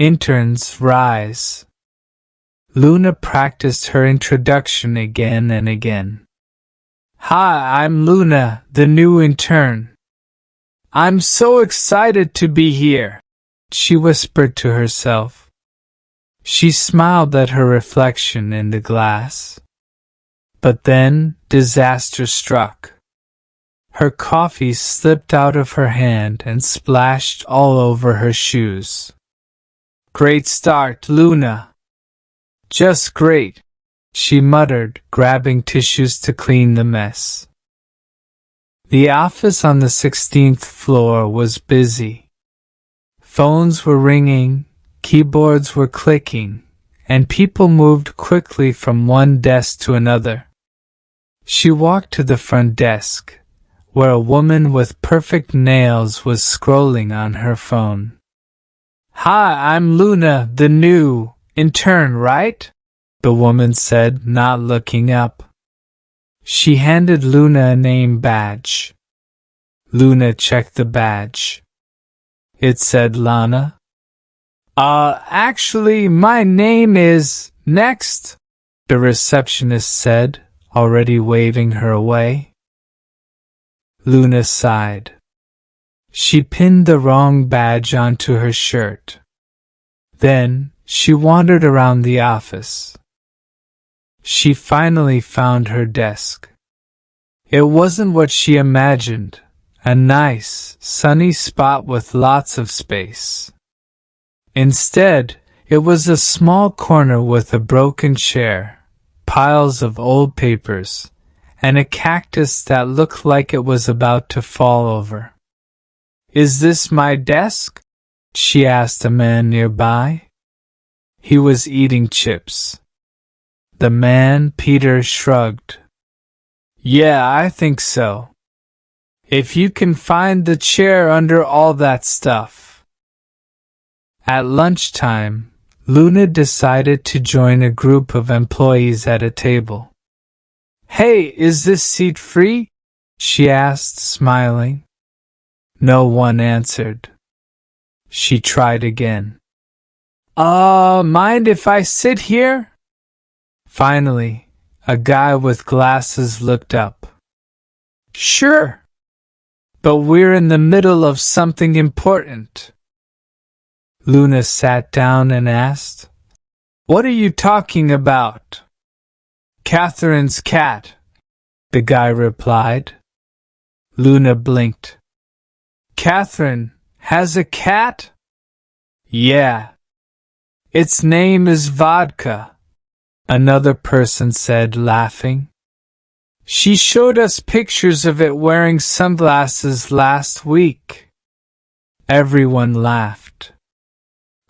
Interns rise. Luna practiced her introduction again and again. Hi, I'm Luna, the new intern. I'm so excited to be here, she whispered to herself. She smiled at her reflection in the glass. But then disaster struck. Her coffee slipped out of her hand and splashed all over her shoes. Great start, Luna. Just great, she muttered, grabbing tissues to clean the mess. The office on the 16th floor was busy. Phones were ringing, keyboards were clicking, and people moved quickly from one desk to another. She walked to the front desk, where a woman with perfect nails was scrolling on her phone. Hi, I'm Luna, the new intern, right? The woman said, not looking up. She handed Luna a name badge. Luna checked the badge. It said Lana. Actually, my name is Next, the receptionist said, already waving her away. Luna sighed. She pinned the wrong badge onto her shirt. Then she wandered around the office. She finally found her desk. It wasn't what she imagined, a nice, sunny spot with lots of space. Instead, it was a small corner with a broken chair, piles of old papers, and a cactus that looked like it was about to fall over. Is this my desk? She asked a man nearby. He was eating chips. The man, Peter, shrugged. Yeah, I think so. If you can find the chair under all that stuff. At lunchtime, Luna decided to join a group of employees at a table. Hey, is this seat free? She asked, smiling. No one answered. She tried again. Mind if I sit here? Finally, a guy with glasses looked up. Sure, but we're in the middle of something important. Luna sat down and asked, What are you talking about? Catherine's cat, the guy replied. Luna blinked. Catherine has a cat? Yeah. Its name is Vodka, another person said, laughing. She showed us pictures of it wearing sunglasses last week. Everyone laughed.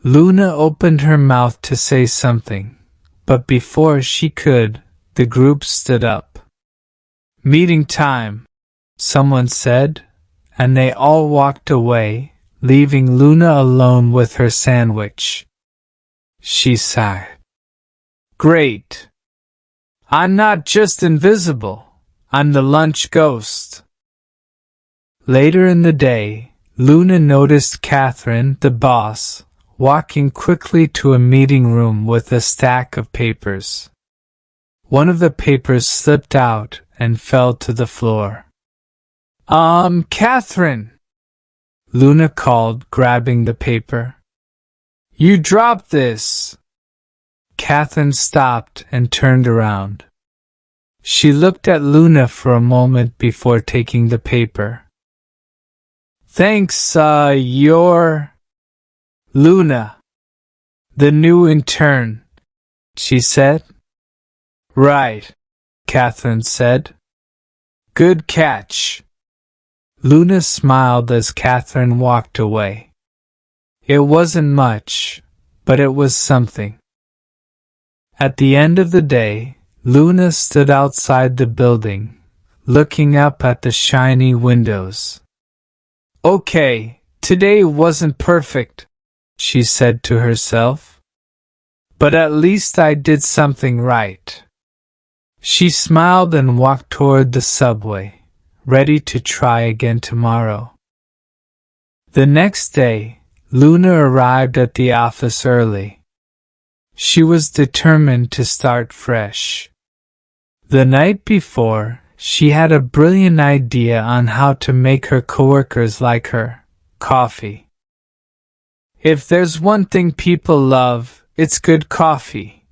Luna opened her mouth to say something, but before she could, the group stood up. Meeting time, someone said, and they all walked away, leaving Luna alone with her sandwich. She sighed. Great. I'm not just invisible, I'm the lunch ghost. Later in the day, Luna noticed Catherine, the boss, walking quickly to a meeting room with a stack of papers. One of the papers slipped out and fell to the floor. Catherine, Luna called, grabbing the paper. You dropped this. Catherine stopped and turned around. She looked at Luna for a moment before taking the paper. Thanks, you're Luna, the new intern, she said. Right, Catherine said. Good catch. Luna smiled as Catherine walked away. It wasn't much, but it was something. At the end of the day, Luna stood outside the building, looking up at the shiny windows. Okay, today wasn't perfect, she said to herself. But at least I did something right. She smiled and walked toward the subway, ready to try again tomorrow. The next day, Luna arrived at the office early. She was determined to start fresh. The night before, she had a brilliant idea on how to make her coworkers like her: coffee. "If there's one thing people love, it's good coffee,"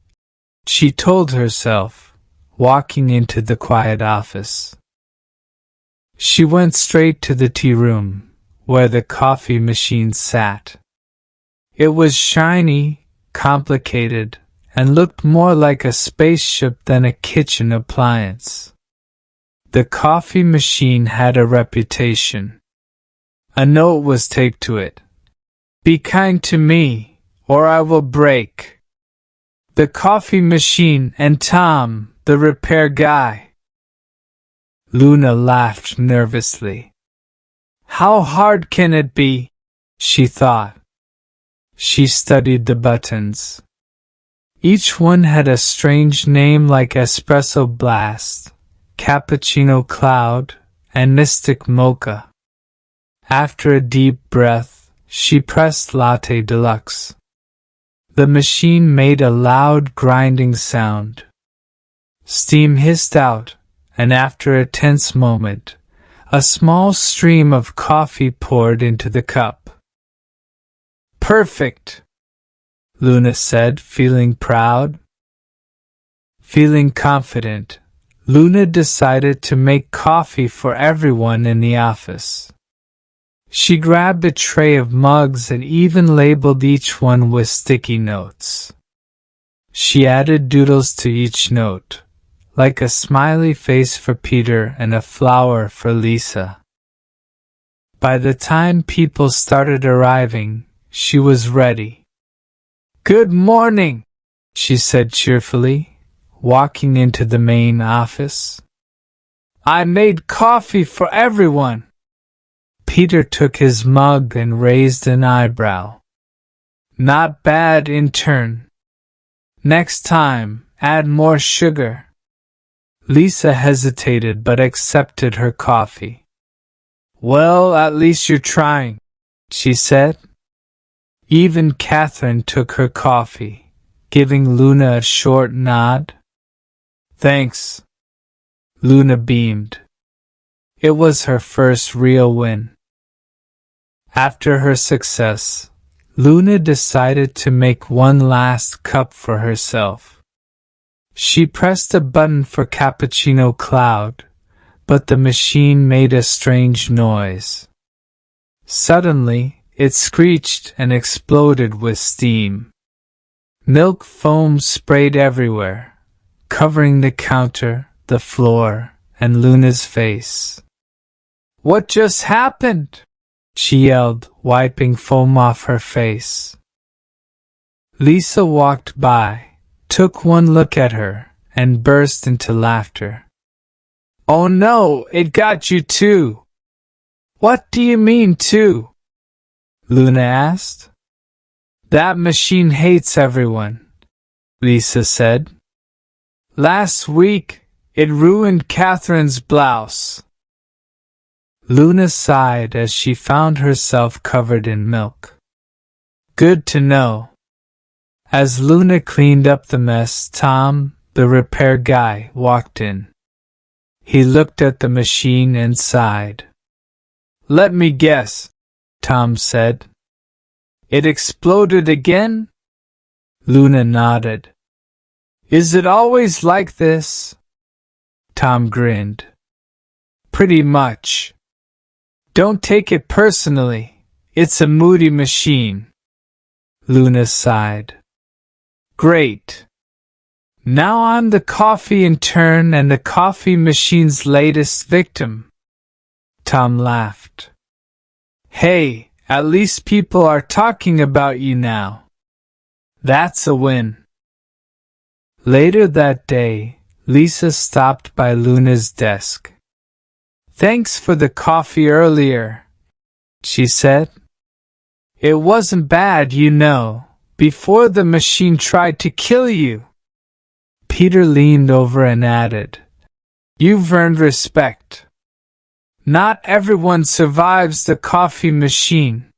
she told herself, walking into the quiet office. She went straight to the tea room, where the coffee machine sat. It was shiny, complicated, and looked more like a spaceship than a kitchen appliance. The coffee machine had a reputation. A note was taped to it: "Be kind to me, or I will break." The coffee machine and Tom, the repair guy. Luna laughed nervously. How hard can it be? She thought. She studied the buttons. Each one had a strange name like Espresso Blast, Cappuccino Cloud, and Mystic Mocha. After a deep breath, she pressed Latte Deluxe. The machine made a loud grinding sound. Steam hissed out, and after a tense moment, a small stream of coffee poured into the cup. "Perfect," Luna said, feeling proud. Feeling confident, Luna decided to make coffee for everyone in the office. She grabbed a tray of mugs and even labeled each one with sticky notes. She added doodles to each note, like a smiley face for Peter and a flower for Lisa. By the time people started arriving, she was ready. "Good morning," she said cheerfully, walking into the main office. "I made coffee for everyone." Peter took his mug and raised an eyebrow. "Not bad, intern. Next time, add more sugar." Lisa hesitated but accepted her coffee. "Well, at least you're trying," she said. Even Catherine took her coffee, giving Luna a short nod. "Thanks." Luna beamed. It was her first real win. After her success, Luna decided to make one last cup for herself. She pressed a button for Cappuccino Cloud, but the machine made a strange noise. Suddenly, it screeched and exploded with steam. Milk foam sprayed everywhere, covering the counter, the floor, and Luna's face. "What just happened?" she yelled, wiping foam off her face. Lisa walked by, took one look at her, and burst into laughter. "Oh no, it got you too." "What do you mean too?" Luna asked. "That machine hates everyone," Lisa said. "Last week, it ruined Catherine's blouse." Luna sighed as she found herself covered in milk. Good to know. As Luna cleaned up the mess, Tom, the repair guy, walked in. He looked at the machine and sighed. "Let me guess," Tom said. "It exploded again?" Luna nodded. "Is it always like this?" Tom grinned. "Pretty much. Don't take it personally, it's a moody machine." Luna sighed. "Great. Now I'm the coffee intern and the coffee machine's latest victim." Tom laughed. "Hey, at least people are talking about you now. That's a win." Later that day, Lisa stopped by Luna's desk. "Thanks for the coffee earlier," she said. "It wasn't bad, you know, before the machine tried to kill you." Peter leaned over and added, "You've earned respect. Not everyone survives the coffee machine."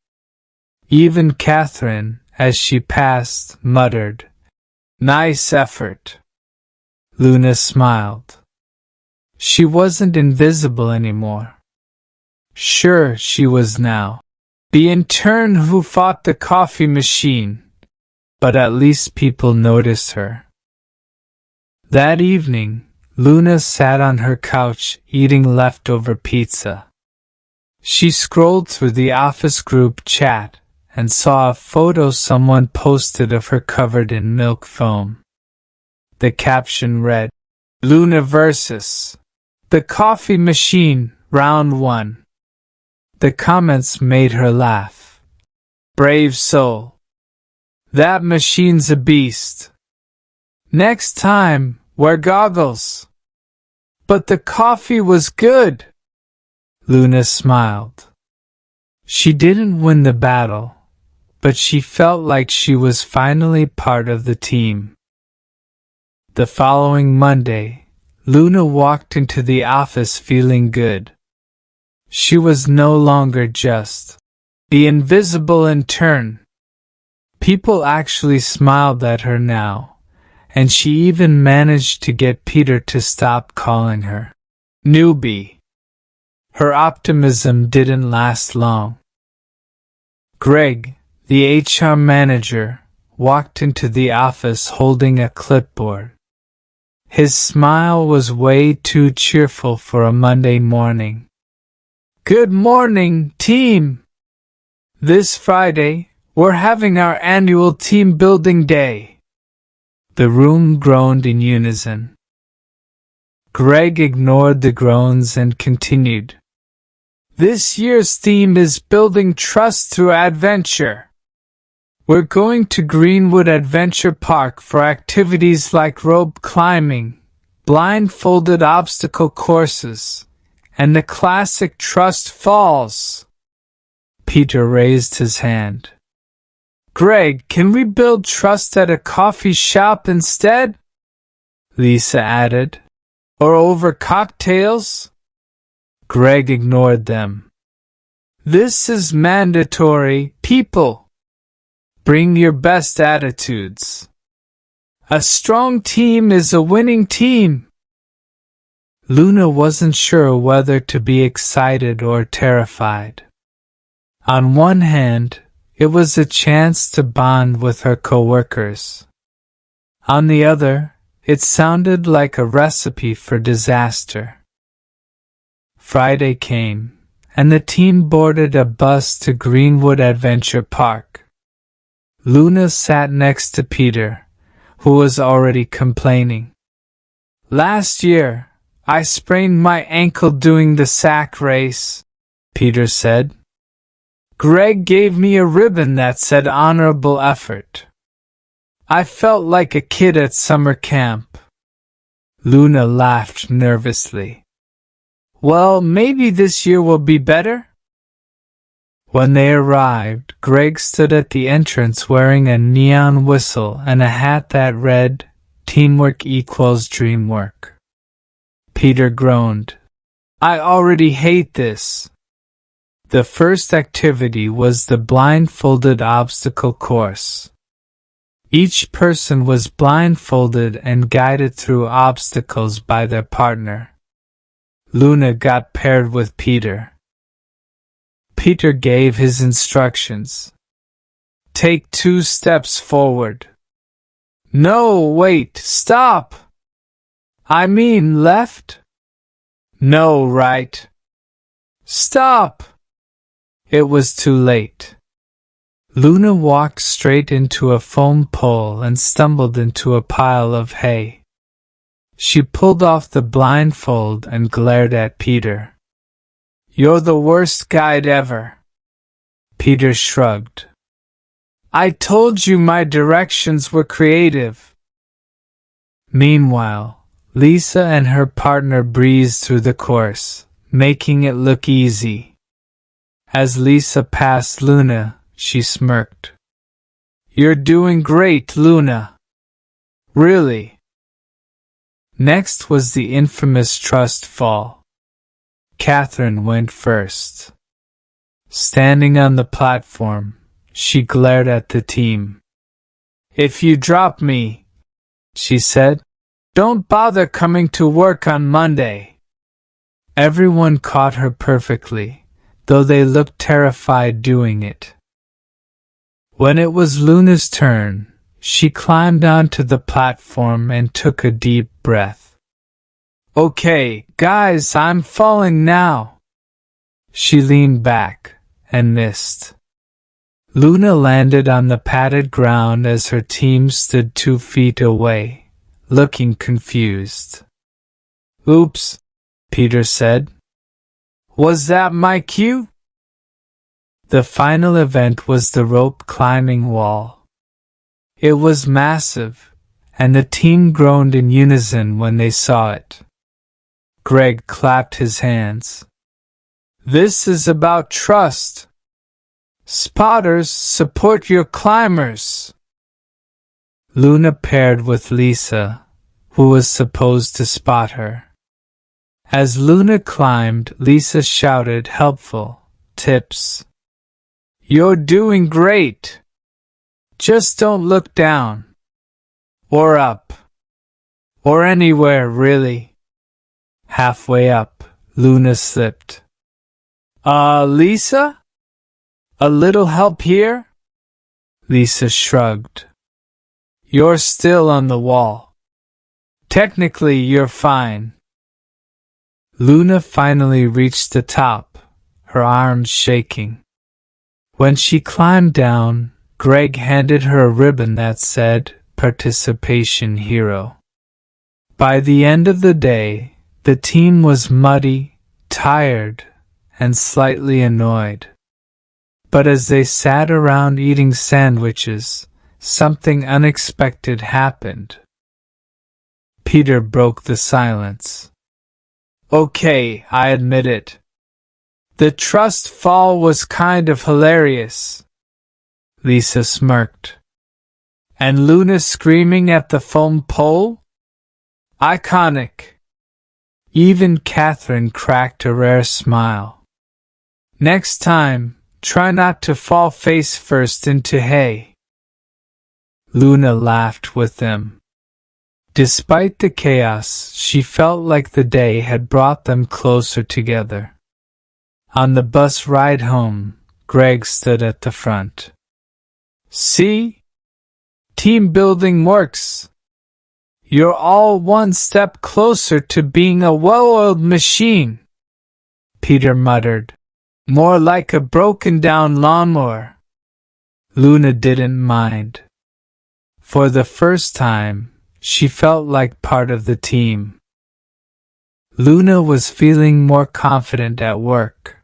Even Catherine, as she passed, muttered, "Nice effort." Luna smiled. She wasn't invisible anymore. Sure, she was now the intern who fought the coffee machine, but at least people noticed her. That evening, Luna sat on her couch eating leftover pizza. She scrolled through the office group chat and saw a photo someone posted of her covered in milk foam. The caption read, "Luna versus the coffee machine, round 1. The comments made her laugh. "Brave soul. That machine's a beast. Next time, wear goggles." "But the coffee was good." Luna smiled. She didn't win the battle, but she felt like she was finally part of the team. The following Monday, Luna walked into the office feeling good. She was no longer just the invisible intern. People actually smiled at her now, and she even managed to get Peter to stop calling her newbie. Her optimism didn't last long. Greg, the HR manager, walked into the office holding a clipboard. His smile was way too cheerful for a Monday morning. "Good morning, team! This Friday, we're having our annual team building day." The room groaned in unison. Greg ignored the groans and continued. "This year's theme is building trust through adventure. We're going to Greenwood Adventure Park for activities like rope climbing, blindfolded obstacle courses, and the classic Trust Falls." Peter raised his hand. "Greg, can we build trust at a coffee shop instead?" Lisa added. "Or over cocktails?" Greg ignored them. "This is mandatory, people. Bring your best attitudes. A strong team is a winning team." Luna wasn't sure whether to be excited or terrified. On one hand, it was a chance to bond with her coworkers. On the other, it sounded like a recipe for disaster. Friday came, and the team boarded a bus to Greenwood Adventure Park. Luna sat next to Peter, who was already complaining. "Last year, I sprained my ankle doing the sack race," Peter said. "Greg gave me a ribbon that said honorable effort. I felt like a kid at summer camp." Luna laughed nervously. "Well, maybe this year will be better?" When they arrived, Greg stood at the entrance wearing a neon whistle and a hat that read, "Teamwork equals dreamwork." Peter groaned. "I already hate this." The first activity was the blindfolded obstacle course. Each person was blindfolded and guided through obstacles by their partner. Luna got paired with Peter. Peter gave his instructions. "Take 2 steps forward." "No, wait, stop! I mean left?" "No, right." "Stop!" It was too late. Luna walked straight into a foam pole and stumbled into a pile of hay. She pulled off the blindfold and glared at Peter. "You're the worst guide ever." Peter shrugged. "I told you my directions were creative." Meanwhile, Lisa and her partner breezed through the course, making it look easy. As Lisa passed Luna, she smirked. "You're doing great, Luna." "Really?" Next was the infamous trust fall. Catherine went first. Standing on the platform, she glared at the team. "If you drop me," she said, "don't bother coming to work on Monday." Everyone caught her perfectly, though they looked terrified doing it. When it was Luna's turn, she climbed onto the platform and took a deep breath. "Okay, guys, I'm falling now." She leaned back and missed. Luna landed on the padded ground as her team stood 2 feet away, looking confused. "Oops," Peter said. "Was that my cue?" The final event was the rope climbing wall. It was massive, and the team groaned in unison when they saw it. Greg clapped his hands. "This is about trust. Spotters, support your climbers." Luna paired with Lisa, who was supposed to spot her. As Luna climbed, Lisa shouted helpful tips. "You're doing great. Just don't look down. Or up. Or anywhere, really." Halfway up, Luna slipped. Lisa? A little help here?" Lisa shrugged. "You're still on the wall. Technically, you're fine." Luna finally reached the top, her arms shaking. When she climbed down, Greg handed her a ribbon that said, "Participation Hero." By the end of the day, the team was muddy, tired, and slightly annoyed. But as they sat around eating sandwiches, something unexpected happened. Peter broke the silence. "Okay, I admit it. The trust fall was kind of hilarious." Lisa smirked. "And Luna screaming at the foam pole? Iconic." Even Catherine cracked a rare smile. "Next time, try not to fall face first into hay." Luna laughed with them. Despite the chaos, she felt like the day had brought them closer together. On the bus ride home, Greg stood at the front. "See? Team building works. You're all one step closer to being a well-oiled machine." Peter muttered, "More like a broken-down lawnmower." Luna didn't mind. For the first time, she felt like part of the team. Luna was feeling more confident at work.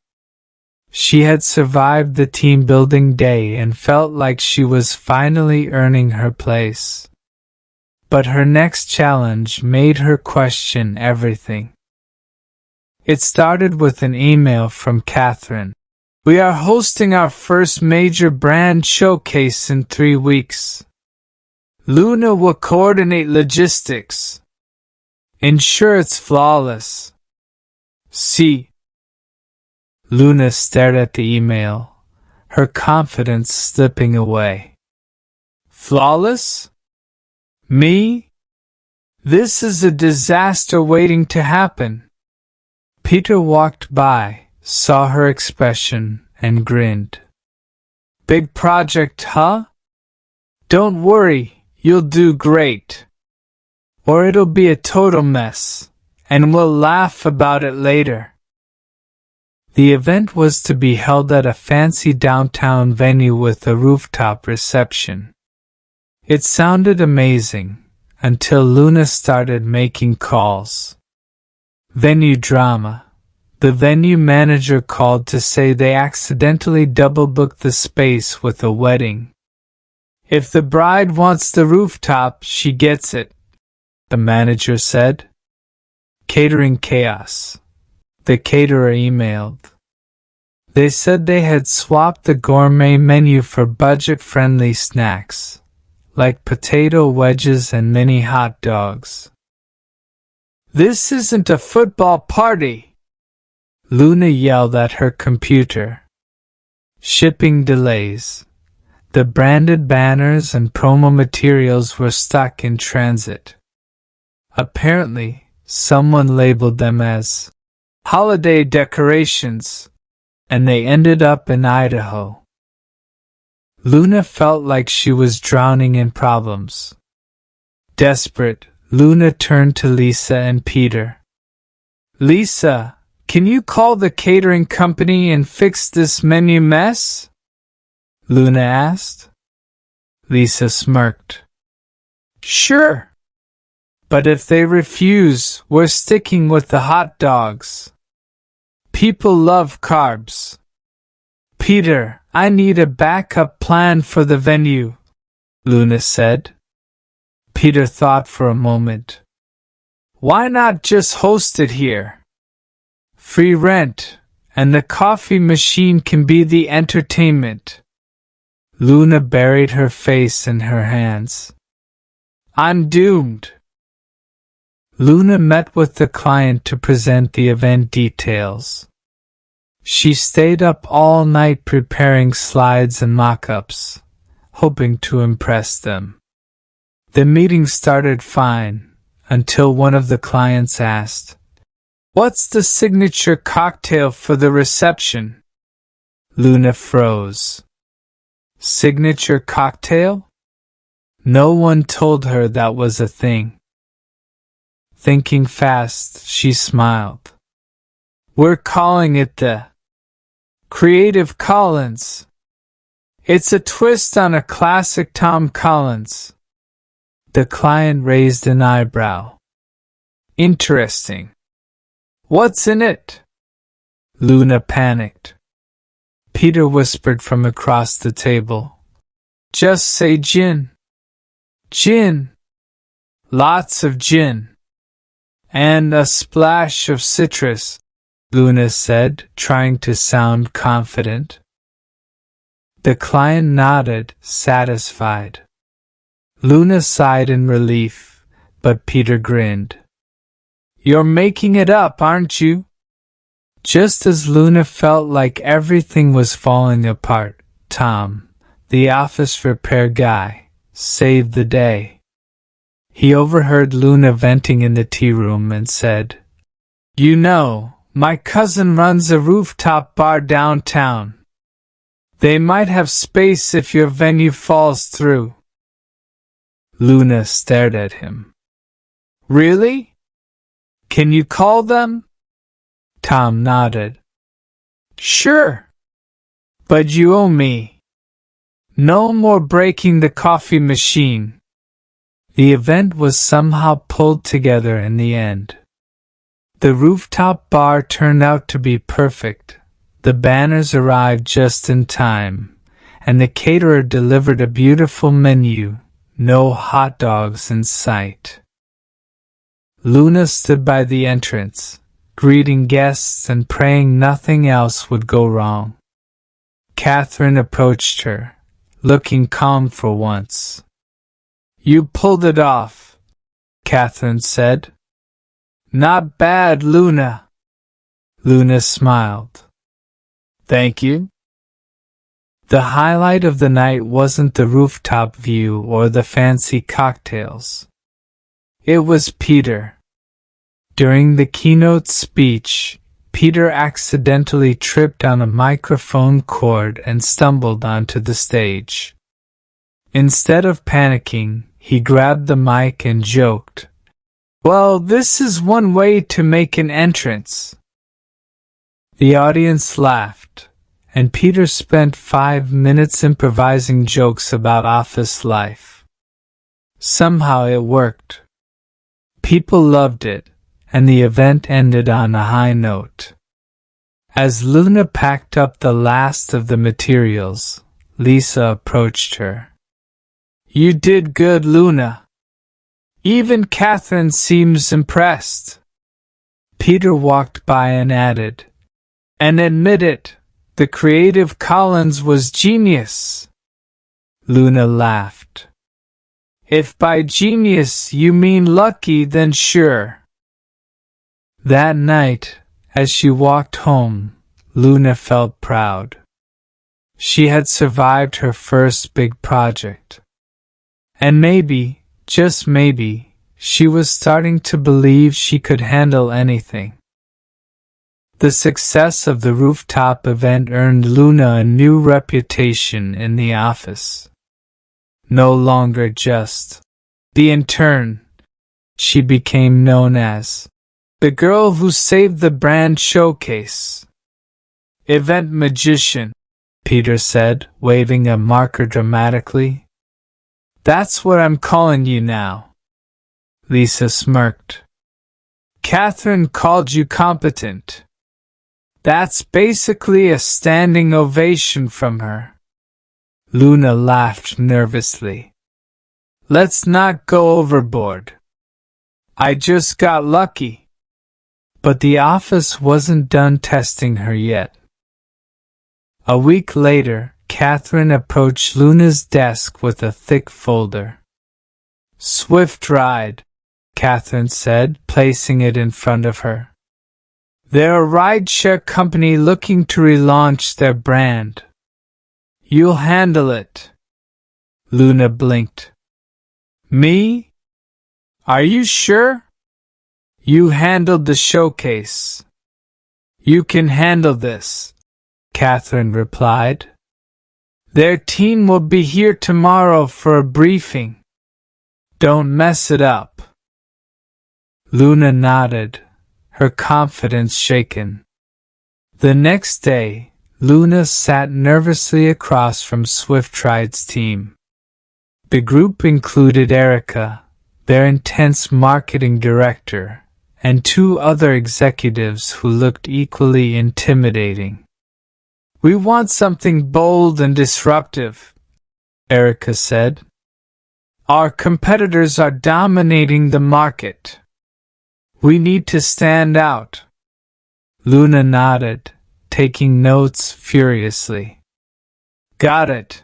She had survived the team-building day and felt like she was finally earning her place. But her next challenge made her question everything. It started with an email from Catherine. "We are hosting our first major brand showcase in 3 weeks. Luna will coordinate logistics. Ensure it's flawless. See." Luna stared at the email, her confidence slipping away. "Flawless? Me? This is a disaster waiting to happen." Peter walked by, saw her expression, and grinned. "Big project, huh? Don't worry, you'll do great. Or it'll be a total mess, and we'll laugh about it later." The event was to be held at a fancy downtown venue with a rooftop reception. It sounded amazing, until Luna started making calls. Venue drama. The venue manager called to say they accidentally double-booked the space with a wedding. "If the bride wants the rooftop, she gets it," the manager said. Catering chaos. The caterer emailed. They said they had swapped the gourmet menu for budget-friendly snacks, like potato wedges and mini hot dogs. "This isn't a football party," Luna yelled at her computer. Shipping delays. The branded banners and promo materials were stuck in transit. Apparently, someone labeled them as holiday decorations, and they ended up in Idaho. Luna felt like she was drowning in problems. Desperate, Luna turned to Lisa and Peter. "Lisa, can you call the catering company and fix this menu mess?" Luna asked. Lisa smirked. "Sure. But if they refuse, we're sticking with the hot dogs. People love carbs." "Peter, I need a backup plan for the venue," Luna said. Peter thought for a moment. "Why not just host it here? Free rent, and the coffee machine can be the entertainment." Luna buried her face in her hands. "I'm doomed." Luna met with the client to present the event details. She stayed up all night preparing slides and mock-ups, hoping to impress them. The meeting started fine, until one of the clients asked, "What's the signature cocktail for the reception?" Luna froze. Signature cocktail? No one told her that was a thing. Thinking fast, she smiled. "We're calling it the Creative Collins. It's a twist on a classic Tom Collins." The client raised an eyebrow. "Interesting. What's in it?" Luna panicked. Peter whispered from across the table. "Just say gin. Gin. Lots of gin. And a splash of citrus," Luna said, trying to sound confident. The client nodded, satisfied. Luna sighed in relief, but Peter grinned. "You're making it up, aren't you?" Just as Luna felt like everything was falling apart, Tom, the office repair guy, saved the day. He overheard Luna venting in the tea room and said, "You know, my cousin runs a rooftop bar downtown. They might have space if your venue falls through." Luna stared at him. "Really? Can you call them?" Tom nodded. "Sure. But you owe me. No more breaking the coffee machine." The event was somehow pulled together in the end. The rooftop bar turned out to be perfect. The banners arrived just in time, and the caterer delivered a beautiful menu. No hot dogs in sight. Luna stood by the entrance, greeting guests and praying nothing else would go wrong. Catherine approached her, looking calm for once. "You pulled it off," Catherine said. "Not bad, Luna." Luna smiled. "Thank you." The highlight of the night wasn't the rooftop view or the fancy cocktails. It was Peter. During the keynote speech, Peter accidentally tripped on a microphone cord and stumbled onto the stage. Instead of panicking, he grabbed the mic and joked, "Well, this is one way to make an entrance." The audience laughed, and Peter spent 5 minutes improvising jokes about office life. Somehow it worked. People loved it, and the event ended on a high note. As Luna packed up the last of the materials, Lisa approached her. "You did good, Luna. Even Catherine seems impressed." Peter walked by and added, "And admit it, the Creative Collins was genius." Luna laughed. "If by genius you mean lucky, then sure." That night, as she walked home, Luna felt proud. She had survived her first big project. And maybe, just maybe, she was starting to believe she could handle anything. The success of the rooftop event earned Luna a new reputation in the office. No longer just the intern, she became known as the girl who saved the brand showcase. Event magician, Peter said, waving a marker dramatically. That's what I'm calling you now. Lisa smirked. Catherine called you competent. That's basically a standing ovation from her. Luna laughed nervously. Let's not go overboard. I just got lucky. But the office wasn't done testing her yet. A week later, Catherine approached Luna's desk with a thick folder. Swift Ride, Catherine said, placing it in front of her. They're a rideshare company looking to relaunch their brand. You'll handle it. Luna blinked. Me? Are you sure? You handled the showcase. You can handle this, Catherine replied. Their team will be here tomorrow for a briefing. Don't mess it up. Luna nodded, her confidence shaken. The next day, Luna sat nervously across from Swift Ride's team. The group included Erica, their intense marketing director, and 2 other executives who looked equally intimidating. We want something bold and disruptive, Erica said. Our competitors are dominating the market. We need to stand out. Luna nodded, taking notes furiously. Got it.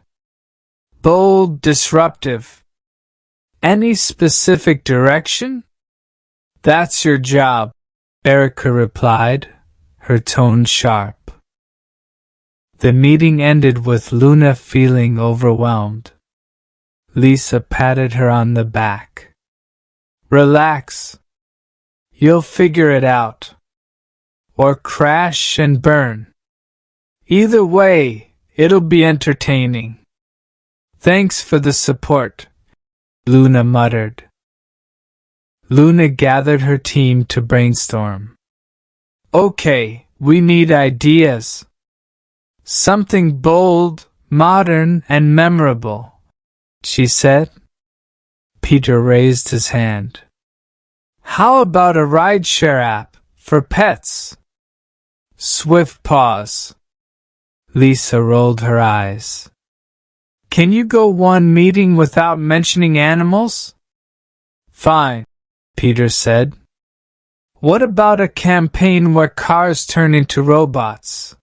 Bold, disruptive. Any specific direction? That's your job, Erica replied, her tone sharp. The meeting ended with Luna feeling overwhelmed. Lisa patted her on the back. Relax. You'll figure it out. Or crash and burn. Either way, it'll be entertaining. Thanks for the support, Luna muttered. Luna gathered her team to brainstorm. Okay, we need ideas. Something bold, modern, and memorable, she said. Peter raised his hand. How about a rideshare app for pets? Swift pause. Lisa rolled her eyes. Can you go one meeting without mentioning animals? Fine, Peter said. What about a campaign where cars turn into robots?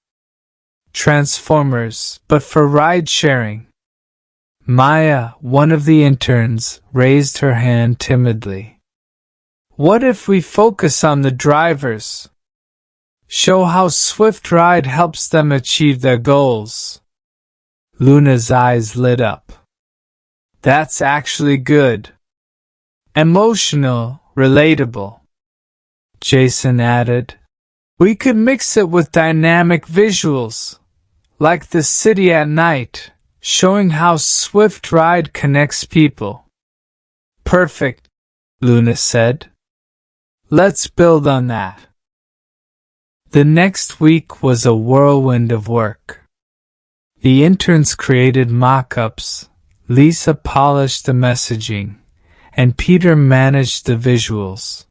Transformers, but for ride-sharing. Maya, one of the interns, raised her hand timidly. What if we focus on the drivers? Show how Swift Ride helps them achieve their goals. Luna's eyes lit up. That's actually good. Emotional, relatable. Jason added. We could mix it with dynamic visuals, like the city at night, showing how Swift Ride connects people. Perfect, Luna said. Let's build on that. The next week was a whirlwind of work. The interns created mock-ups, Lisa polished the messaging, and Peter managed the visuals.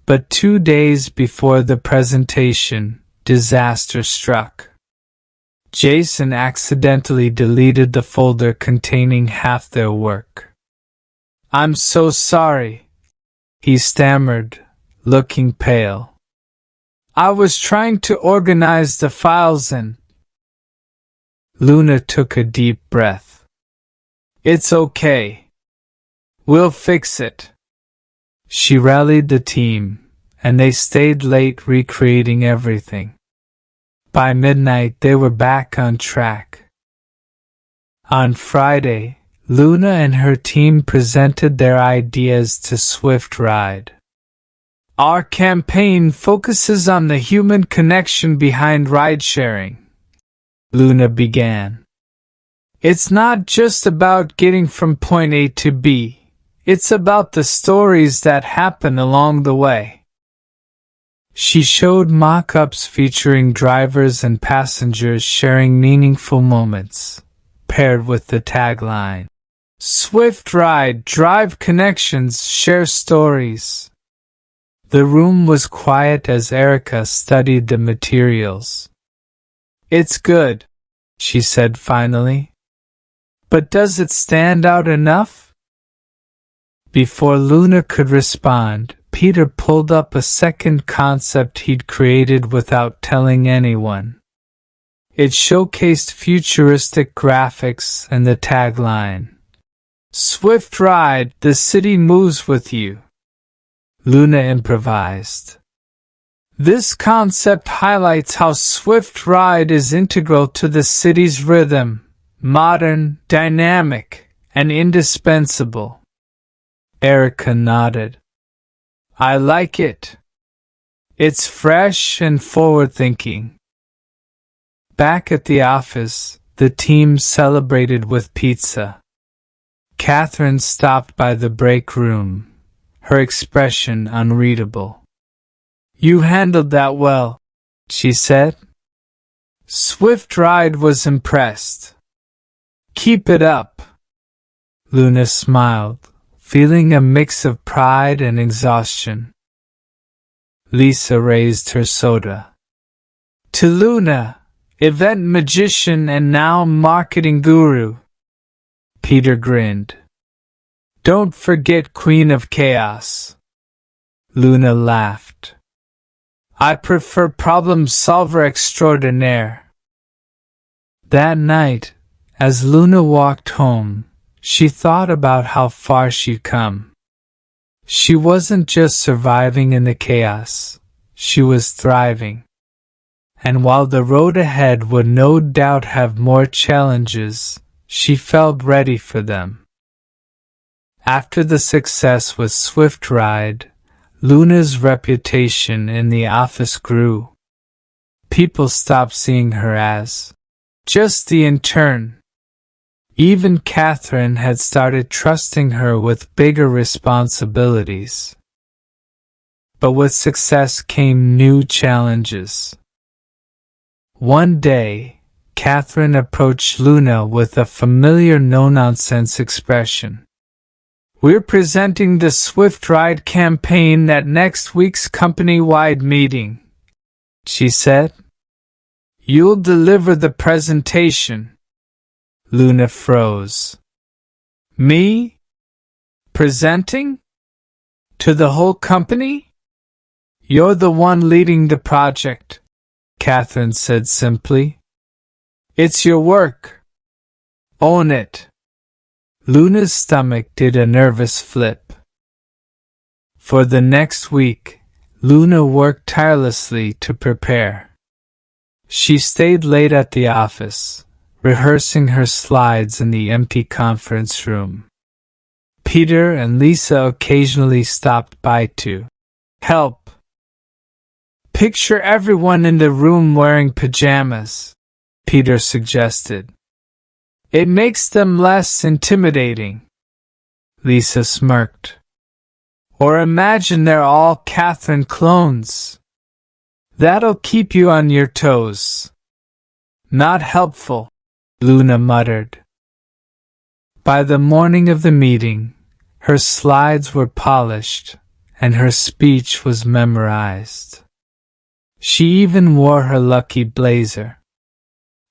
But 2 days before the presentation, disaster struck. Jason accidentally deleted the folder containing half their work. I'm so sorry, he stammered, looking pale. I was trying to organize the files and... Luna took a deep breath. It's okay. We'll fix it. She rallied the team, and they stayed late recreating everything. By midnight they were back on track, On Friday, Luna and her team presented their ideas to Swift Ride. Our campaign focuses on the human connection behind ride-sharing, Luna began. It's not just about getting from point A to B, it's about the stories that happen along the way. She showed mock-ups featuring drivers and passengers sharing meaningful moments, paired with the tagline, Swift Ride, Drive Connections, Share Stories. The room was quiet as Erica studied the materials. It's good, she said finally. But does it stand out enough? Before Luna could respond, Peter pulled up a second concept he'd created without telling anyone. It showcased futuristic graphics and the tagline, Swift Ride, the city moves with you. Luna improvised. This concept highlights how Swift Ride is integral to the city's rhythm, modern, dynamic, and indispensable. Erica nodded. I like it. It's fresh and forward-thinking. Back at the office, the team celebrated with pizza. Catherine stopped by the break room, her expression unreadable. You handled that well, she said. Swift Ride was impressed. Keep it up. Luna smiled, feeling a mix of pride and exhaustion. Lisa raised her soda. To Luna, event magician and now marketing guru. Peter grinned. Don't forget Queen of Chaos. Luna laughed. I prefer problem solver extraordinaire. That night, as Luna walked home, she thought about how far she'd come. She wasn't just surviving in the chaos, she was thriving. And while the road ahead would no doubt have more challenges, she felt ready for them. After the success with Swift Ride, Luna's reputation in the office grew. People stopped seeing her as just the intern. Even Catherine had started trusting her with bigger responsibilities. But with success came new challenges. One day, Catherine approached Luna with a familiar no-nonsense expression. We're presenting the Swift Ride campaign at next week's company-wide meeting, she said. You'll deliver the presentation. Luna froze. Me? Presenting? To the whole company? You're the one leading the project, Catherine said simply. It's your work. Own it. Luna's stomach did a nervous flip. For the next week, Luna worked tirelessly to prepare. She stayed late at the office, rehearsing her slides in the empty conference room. Peter and Lisa occasionally stopped by to help. Picture everyone in the room wearing pajamas, Peter suggested. It makes them less intimidating. Lisa smirked. Or imagine they're all Catherine clones. That'll keep you on your toes. Not helpful, Luna muttered. By the morning of the meeting, her slides were polished and her speech was memorized. She even wore her lucky blazer.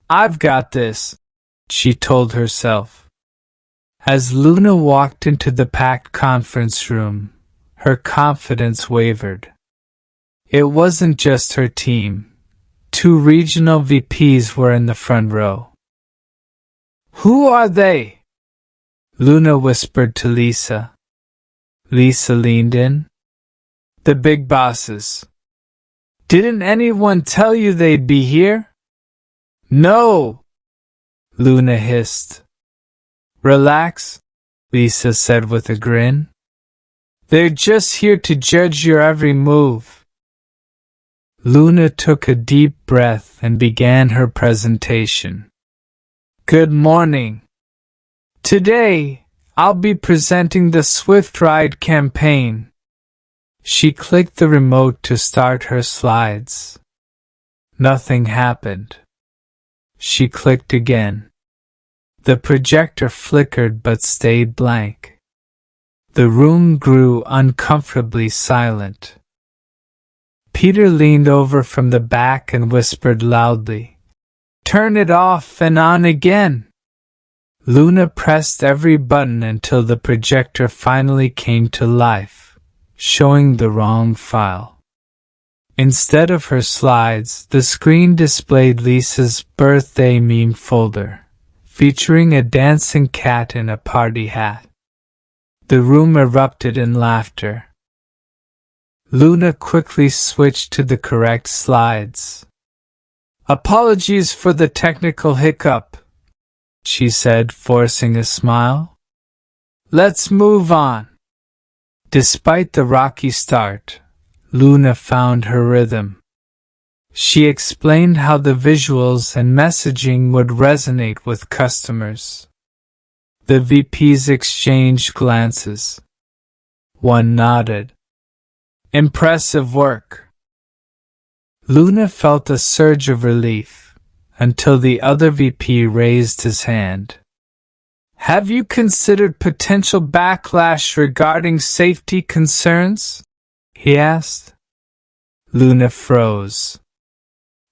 I've got this, she told herself. As Luna walked into the packed conference room, her confidence wavered. It wasn't just her team. 2 regional VPs were in the front row. Who are they? Luna whispered to Lisa. Lisa leaned in. The big bosses. Didn't anyone tell you they'd be here? No, Luna hissed. Relax, Lisa said with a grin. They're just here to judge your every move. Luna took a deep breath and began her presentation. Good morning. Today, I'll be presenting the Swift Ride campaign. She clicked the remote to start her slides. Nothing happened. She clicked again. The projector flickered but stayed blank. The room grew uncomfortably silent. Peter leaned over from the back and whispered loudly, "Turn it off and on again." Luna pressed every button until the projector finally came to life, showing the wrong file. Instead of her slides, the screen displayed Lisa's birthday meme folder, featuring a dancing cat in a party hat. The room erupted in laughter. Luna quickly switched to the correct slides. "Apologies for the technical hiccup," she said, forcing a smile. "Let's move on." Despite the rocky start, Luna found her rhythm. She explained how the visuals and messaging would resonate with customers. The VPs exchanged glances. One nodded. "Impressive work." Luna felt a surge of relief, until the other VP raised his hand. "Have you considered potential backlash regarding safety concerns?" he asked. Luna froze.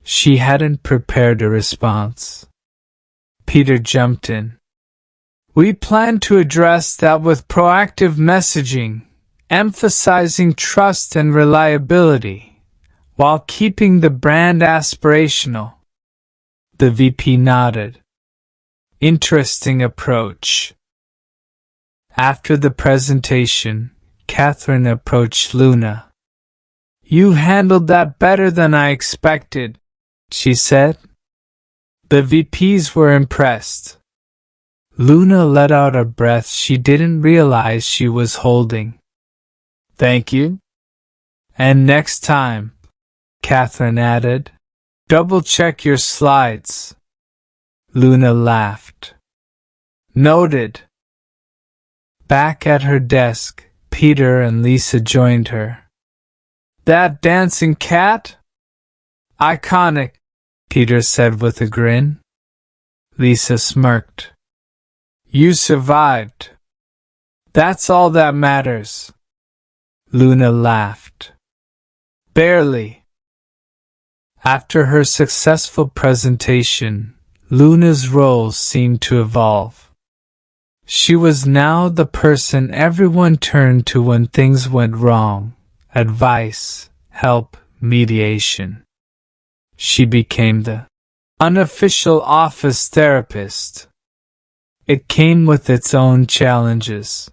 She hadn't prepared a response. Peter jumped in. "We plan to address that with proactive messaging, emphasizing trust and reliability, while keeping the brand aspirational." The VP nodded. "Interesting approach." After the presentation, Catherine approached Luna. "You handled that better than I expected," she said. The VPs were impressed. Luna let out a breath she didn't realize she was holding. "Thank you. And next time," Catherine added, "double-check your slides." Luna laughed. "Noted." Back at her desk, Peter and Lisa joined her. "That dancing cat? Iconic," Peter said with a grin. Lisa smirked. "You survived. That's all that matters." Luna laughed. "Barely." After her successful presentation, Luna's role seemed to evolve. She was now the person everyone turned to when things went wrong: advice, help, mediation. She became the unofficial office therapist. It came with its own challenges.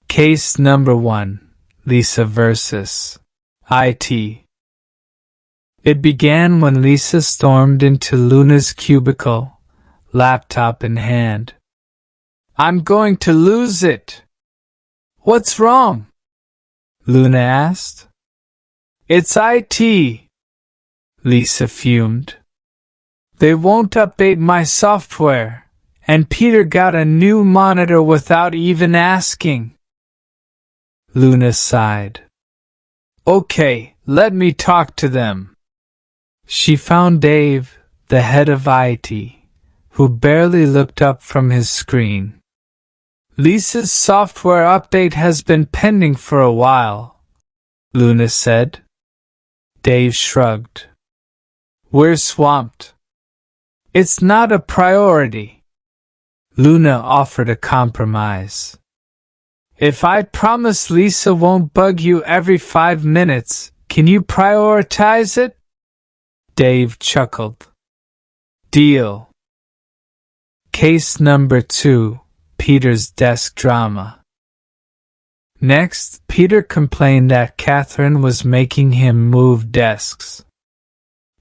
Case number 1: Lisa versus IT. It began when Lisa stormed into Luna's cubicle, laptop in hand. "I'm going to lose it." "What's wrong?" Luna asked. "It's IT," Lisa fumed. "They won't update my software, and Peter got a new monitor without even asking." Luna sighed. "Okay, let me talk to them." She found Dave, the head of IT, who barely looked up from his screen. "Lisa's software update has been pending for a while," Luna said. Dave shrugged. "We're swamped. It's not a priority." Luna offered a compromise. "If I promise Lisa won't bug you every 5 minutes, can you prioritize it?" Dave chuckled. "Deal." Case number 2: Peter's desk drama. Next, Peter complained that Catherine was making him move desks.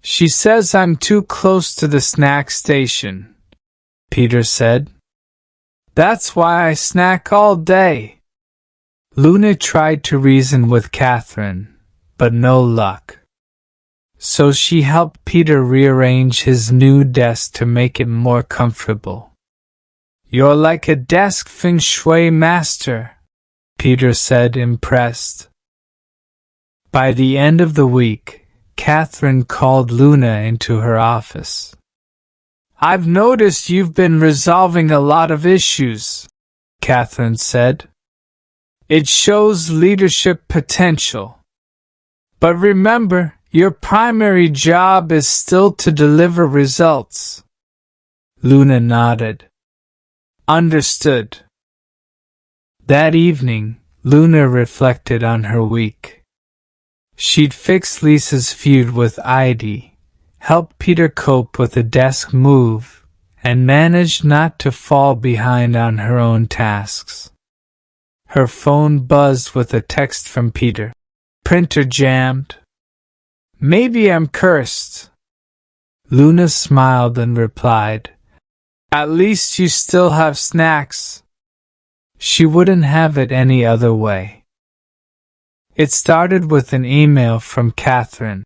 "She says I'm too close to the snack station," Peter said. That's why I snack all day. Luna tried to reason with Catherine, but no luck. So she helped Peter rearrange his new desk to make it more comfortable. You're like a desk feng shui master, Peter said, impressed. By the end of the week, Catherine called Luna into her office. I've noticed you've been resolving a lot of issues, Catherine said. It shows leadership potential. But remember, your primary job is still to deliver results. Luna nodded. Understood. That evening, Luna reflected on her week. She'd fixed Lisa's feud with Heidi, helped Peter cope with a desk move, and managed not to fall behind on her own tasks. Her phone buzzed with a text from Peter. Printer jammed. Maybe I'm cursed. Luna smiled and replied, At least you still have snacks. She wouldn't have it any other way. It started with an email from Catherine.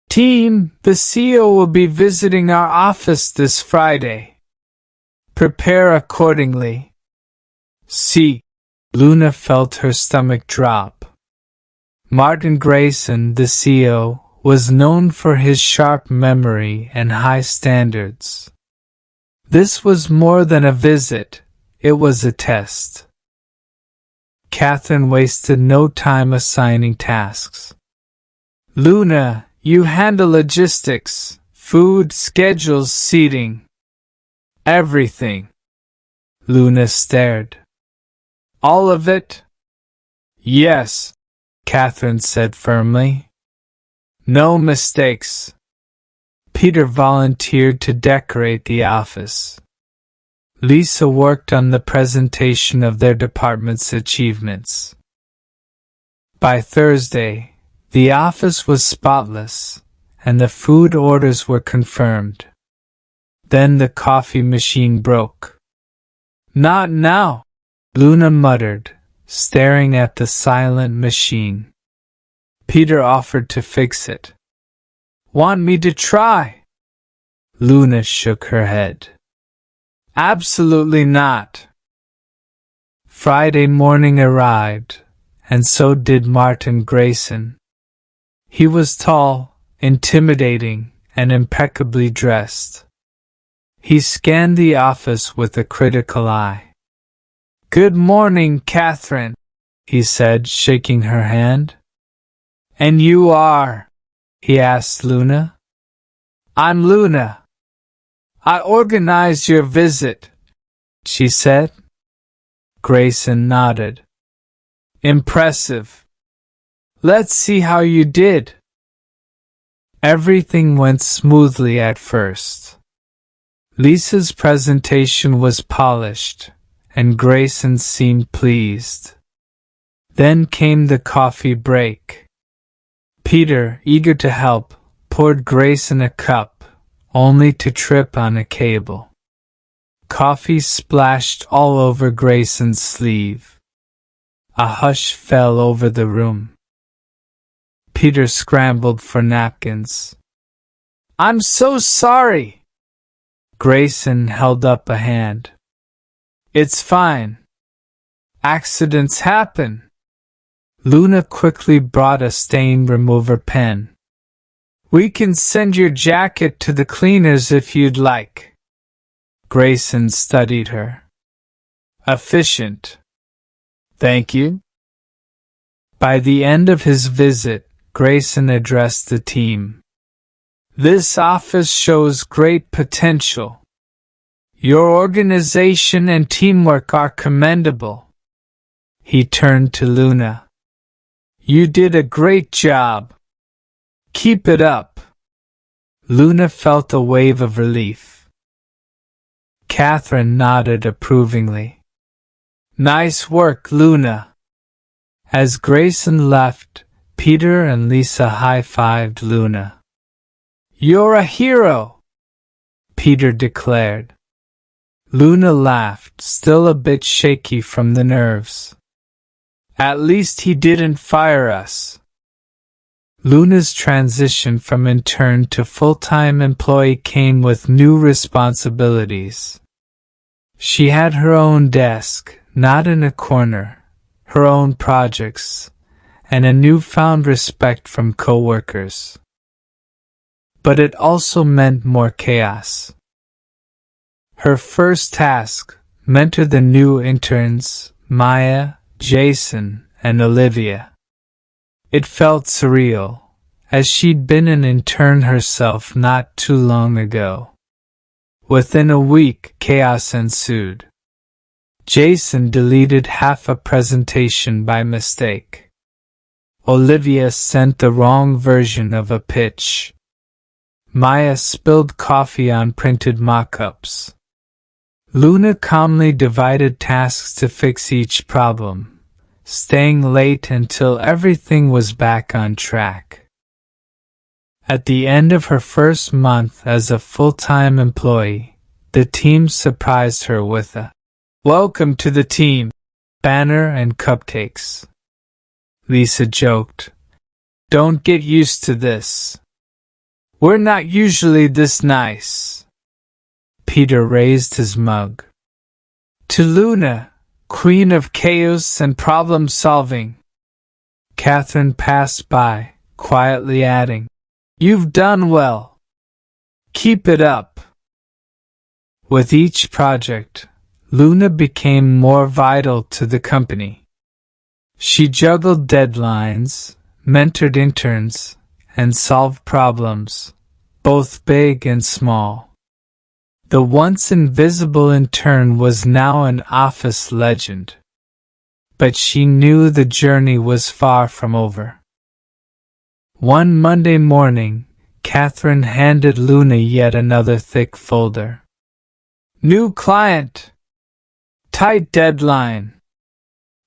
Team, the CEO will be visiting our office this Friday. Prepare accordingly. See. Luna felt her stomach drop. Martin Grayson, the CEO, was known for his sharp memory and high standards. This was more than a visit, it was a test. Catherine wasted no time assigning tasks. Luna, you handle logistics, food, schedules, seating. Everything. Luna stared. All of it? Yes, Catherine said firmly. No mistakes. Peter volunteered to decorate the office. Lisa worked on the presentation of their department's achievements. By Thursday, the office was spotless, and the food orders were confirmed. Then the coffee machine broke. Not now, Luna muttered, staring at the silent machine. Peter offered to fix it. Want me to try? Luna shook her head. Absolutely not. Friday morning arrived, and so did Martin Grayson. He was tall, intimidating, and impeccably dressed. He scanned the office with a critical eye. Good morning, Catherine, he said, shaking her hand. And you are? He asked Luna. I'm Luna. I organized your visit, she said. Grayson nodded. Impressive. Let's see how you did. Everything went smoothly at first. Lisa's presentation was polished, and Grayson seemed pleased. Then came the coffee break. Peter, eager to help, poured Grayson a cup, only to trip on a cable. Coffee splashed all over Grayson's sleeve. A hush fell over the room. Peter scrambled for napkins. I'm so sorry. Grayson held up a hand. It's fine. Accidents happen. Luna quickly brought a stain remover pen. We can send your jacket to the cleaners if you'd like. Grayson studied her. Efficient. Thank you. By the end of his visit, Grayson addressed the team. This office shows great potential. Your organization and teamwork are commendable. He turned to Luna. You did a great job. Keep it up. Luna felt a wave of relief. Catherine nodded approvingly. Nice work, Luna. As Grayson left, Peter and Lisa high-fived Luna. You're a hero, Peter declared. Luna laughed, still a bit shaky from the nerves. At least he didn't fire us. Luna's transition from intern to full-time employee came with new responsibilities. She had her own desk, not in a corner, her own projects, and a newfound respect from coworkers. But it also meant more chaos. Her first task, mentor the new interns, Maya, Jason, and Olivia. It felt surreal, as she'd been an intern herself not too long ago. Within a week, chaos ensued. Jason deleted half a presentation by mistake. Olivia sent the wrong version of a pitch. Maya spilled coffee on printed mock-ups. Luna calmly divided tasks to fix each problem, staying late until everything was back on track. At the end of her first month as a full-time employee, the team surprised her with a "Welcome to the team" banner and cupcakes. Lisa joked, "Don't get used to this. We're not usually this nice." Peter raised his mug. "To Luna, queen of chaos and problem-solving." Catherine passed by, quietly adding, "You've done well. Keep it up." With each project, Luna became more vital to the company. She juggled deadlines, mentored interns, and solved problems, both big and small. The once invisible intern was now an office legend. But she knew the journey was far from over. One Monday morning, Catherine handed Luna yet another thick folder. "New client. Tight deadline.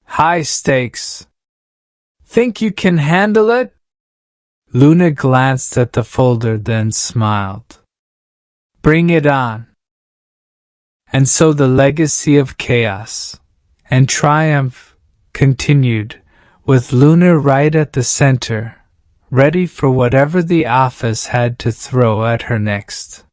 High stakes. Think you can handle it?" Luna glanced at the folder, then smiled. "Bring it on." And so the legacy of chaos and triumph continued, with Luna right at the center, ready for whatever the office had to throw at her next.